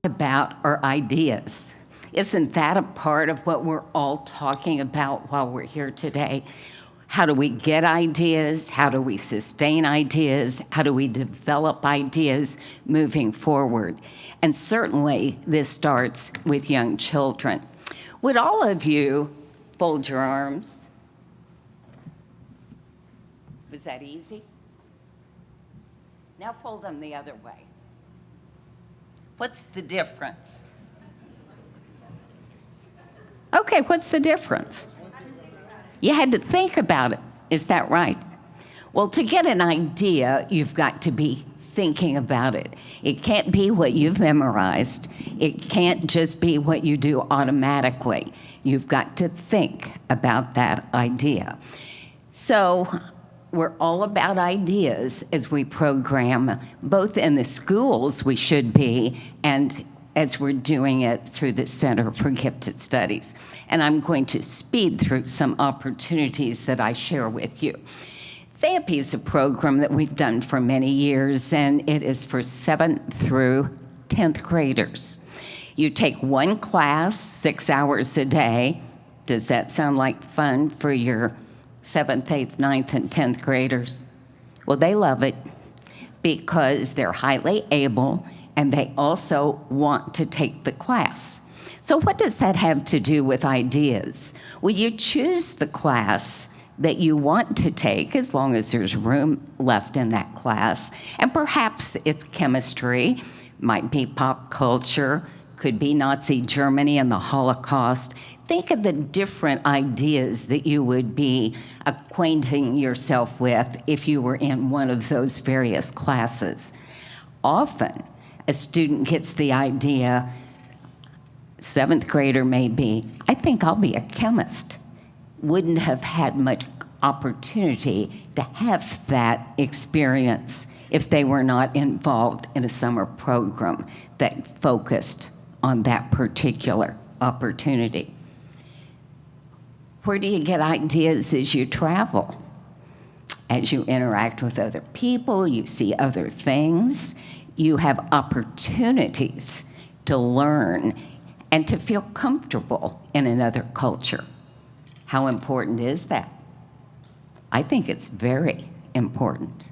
about our ideas. Isn't that a part of what we're all talking about while we're here today? How do we get ideas? How do we sustain ideas? How do we develop ideas moving forward? And certainly this starts with young children. Would all of you fold your arms? Was that easy? Now fold them the other way. What's the difference? Okay, what's the difference? You had to think about it. Is that right? Well, to get an idea, you've got to be thinking about it. It can't be what you've memorized. It can't just be what you do automatically. You've got to think about that idea. So we're all about ideas as we program, both in the schools we should be, and as we're doing it through the Center for Gifted Studies. And I'm going to speed through some opportunities that I share with you. Therapy is a program that we've done for many years, and it is for 7th through 10th graders. You take one class, 6 hours a day. Does that sound like fun for your 7th, 8th, 9th, and 10th graders? Well, they love it because they're highly able and they also want to take the class. So what does that have to do with ideas? Well, you choose the class that you want to take as long as there's room left in that class. And perhaps it's chemistry, might be pop culture, could be Nazi Germany and the Holocaust. Think of the different ideas that you would be acquainting yourself with if you were in one of those various classes. Often, a student gets the idea, 7th grader maybe, I think I'll be a chemist. Wouldn't have had much opportunity to have that experience if they were not involved in a summer program that focused on that particular opportunity. Where do you get ideas as you travel? As you interact with other people, you see other things, you have opportunities to learn and to feel comfortable in another culture. How important is that? I think it's very important.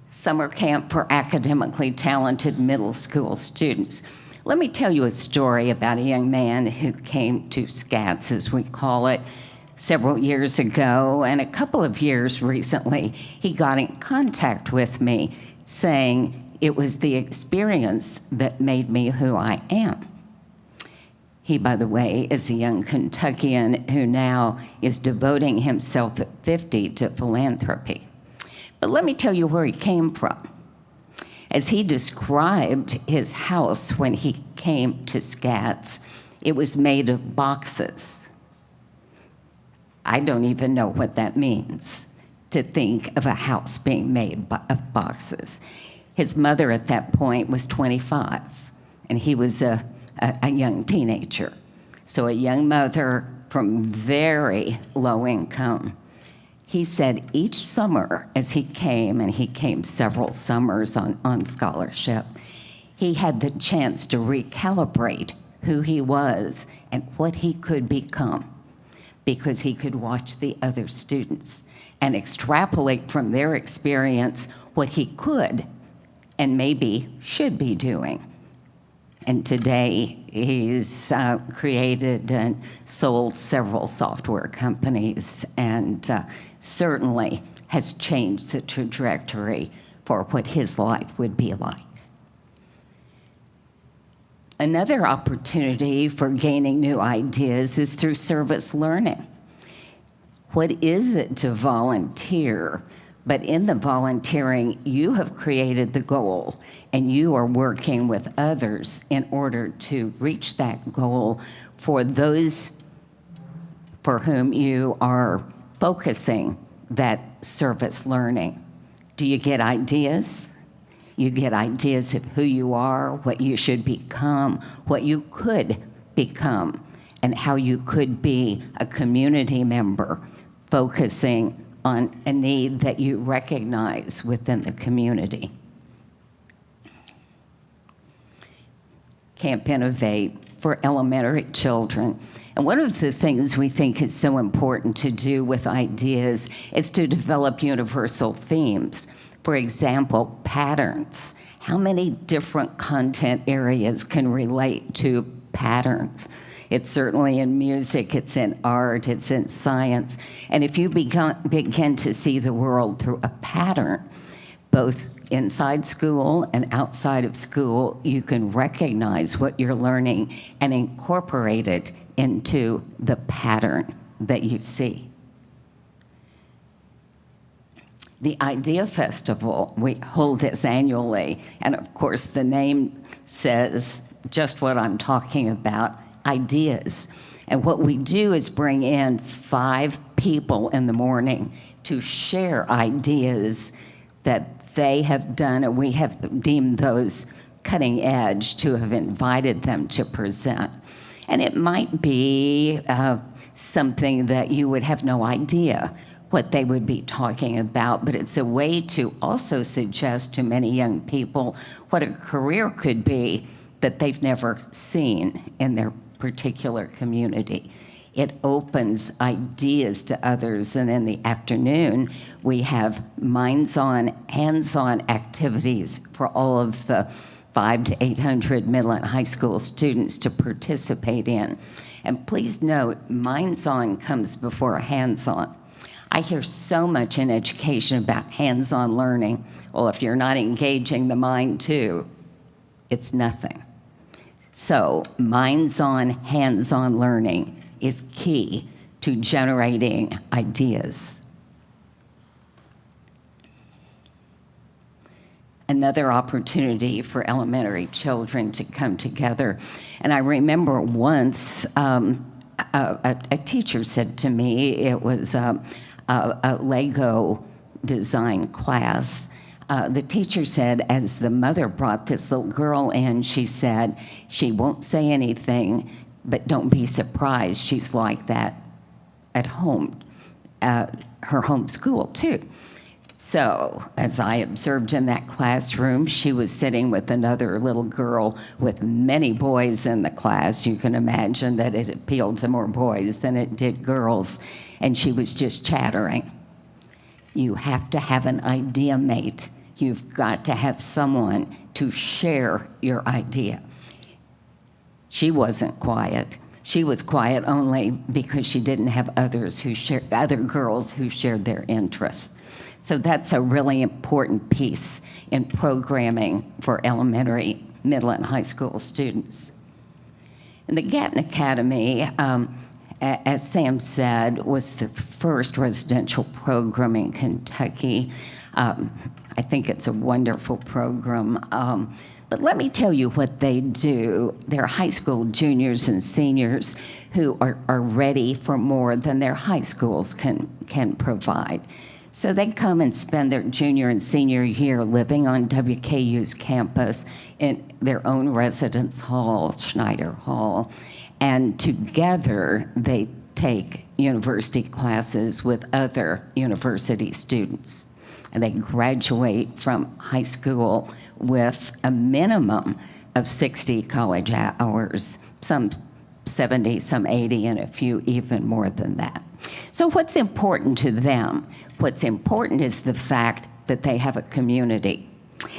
Summer camp for academically talented middle school students. Let me tell you a story about a young man who came to SCATS, as we call it, several years ago, and a couple of years recently, he got in contact with me saying it was the experience that made me who I am. He, by the way, is a young Kentuckian who now is devoting himself at 50 to philanthropy. But let me tell you where he came from. As he described his house when he came to SCATS, it was made of boxes. I don't even know what that means, to think of a house being made of boxes. His mother at that point was 25, and he was a young teenager. So a young mother from very low income. He said each summer as he came, and he came several summers on scholarship, he had the chance to recalibrate who he was and what he could become, because he could watch the other students and extrapolate from their experience what he could and maybe should be doing. And today, he's created and sold several software companies and certainly has changed the trajectory for what his life would be like. Another opportunity for gaining new ideas is through service learning. What is it to volunteer? But in the volunteering, you have created the goal, and you are working with others in order to reach that goal for those for whom you are focusing that service learning. Do you get ideas? You get ideas of who you are, what you should become, what you could become, and how you could be a community member focusing on a need that you recognize within the community. Camp Innovate for elementary children. And one of the things we think is so important to do with ideas is to develop universal themes. For example, patterns. How many different content areas can relate to patterns? It's certainly in music, it's in art, it's in science. And if you begin to see the world through a pattern, both inside school and outside of school, you can recognize what you're learning and incorporate it into the pattern that you see. The Idea Festival, we hold this annually, and of course the name says just what I'm talking about, ideas. And what we do is bring in 5 people in the morning to share ideas that they have done, and we have deemed those cutting edge to have invited them to present. And it might be something that you would have no idea what they would be talking about, but it's a way to also suggest to many young people what a career could be that they've never seen in their particular community. It opens ideas to others, and in the afternoon, we have minds-on, hands-on activities for all of the 500 to 800 middle and high school students to participate in. And please note, minds-on comes before hands-on. I hear so much in education about hands-on learning. Well, if you're not engaging the mind too, it's nothing. So minds-on, hands-on learning is key to generating ideas. Another opportunity for elementary children to come together. And I remember once a teacher said to me, it was a Lego design class. The teacher said, as the mother brought this little girl in, she said, she won't say anything, but don't be surprised. She's like that at home, her home school too. So as I observed in that classroom, she was sitting with another little girl with many boys in the class. You can imagine that it appealed to more boys than it did girls. And she was just chattering. You have to have an idea mate. You've got to have someone to share your idea. She wasn't quiet. She was quiet only because she didn't have other girls who shared their interests. So that's a really important piece in programming for elementary, middle, and high school students. And the Gatton Academy, as Sam said, was the first residential program in Kentucky. I think it's a wonderful program. But let me tell you what they do. They're high school juniors and seniors who are ready for more than their high schools can provide. So they come and spend their junior and senior year living on WKU's campus in their own residence hall, Schneider Hall, and together they take university classes with other university students. And they graduate from high school with a minimum of 60 college hours, some 70, some 80, and a few even more than that. So what's important to them? What's important is the fact that they have a community.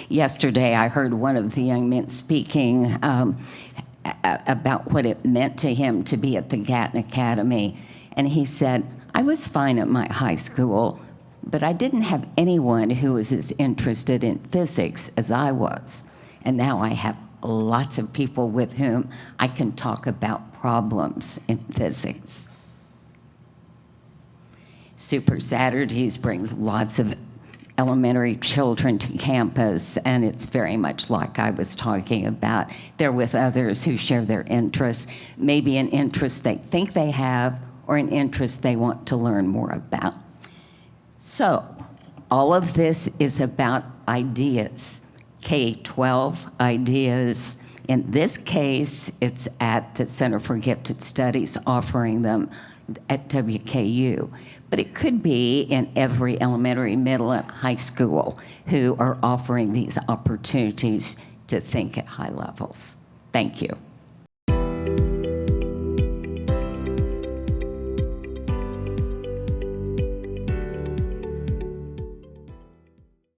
Yesterday, I heard one of the young men speaking about what it meant to him to be at the Gatton Academy. And he said, I was fine at my high school, but I didn't have anyone who was as interested in physics as I was. And now I have lots of people with whom I can talk about problems in physics. Super Saturdays brings lots of elementary children to campus, and it's very much like I was talking about. They're with others who share their interests, maybe an interest they think they have or an interest they want to learn more about. So all of this is about ideas, K-12 ideas. In this case, it's at the Center for Gifted Studies offering them at WKU. But it could be in every elementary, middle, and high school who are offering these opportunities to think at high levels. Thank you.